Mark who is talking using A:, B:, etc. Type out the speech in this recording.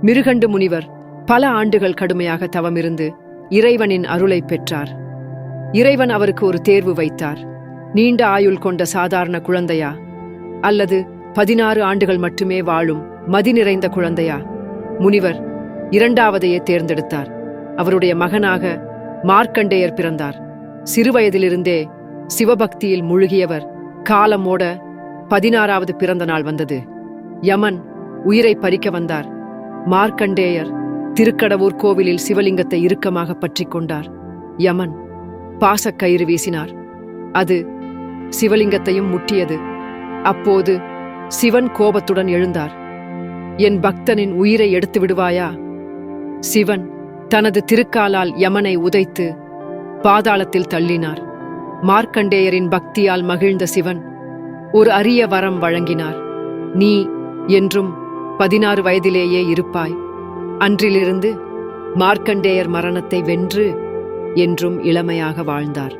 A: மிருகண்டு முனிவர் பல ஆண்டுகள் கடுமையாக தவமிருந்து இறைவனின் அருளை பெற்றார். இறைவன் அவருக்கு ஒரு தேர்வு வைத்தார். நீண்ட ஆயுள் கொண்ட சாதாரண குழந்தையா, அல்லது 16 ஆண்டுகள் மட்டுமே வாழும் மதி நிறைந்த குழந்தையா? முனிவர் இரண்டாவதையே தேர்ந்தெடுத்தார். அவருடைய மகனாக மார்க்கண்டேயர் பிறந்தார். சிறுவயதிலிருந்தே சிவபக்தியில் முழுகியவர். காலமோட 16வது பிறந்த நாள் வந்தது. யமன் உயிரை பறிக்க வந்தார். மார்க்கண்டேயர் திருக்கடவூர் கோவிலில் சிவலிங்கத்தை இறுக்கமாக பற்றி கொண்டார். யமன் பாசக்கயிறு வீசினார். அது சிவலிங்கத்தையும் முட்டியது. அப்போது சிவன் கோபத்துடன் எழுந்தார். என் பக்தனின் உயிரை எடுத்து விடுவாயா? சிவன் தனது திருக்காலால் யமனை உதைத்து பாதாளத்தில் தள்ளினார். மார்க்கண்டேயரின் பக்தியால் மகிழ்ந்த சிவன் ஒரு அரிய வரம் வழங்கினார். நீ என்றும் 16 வயதிலேயே இருப்பாய். அன்றிலிருந்து மார்க்கண்டேயர் மரணத்தை வென்று என்றும் இளமையாக வாழ்ந்தார்.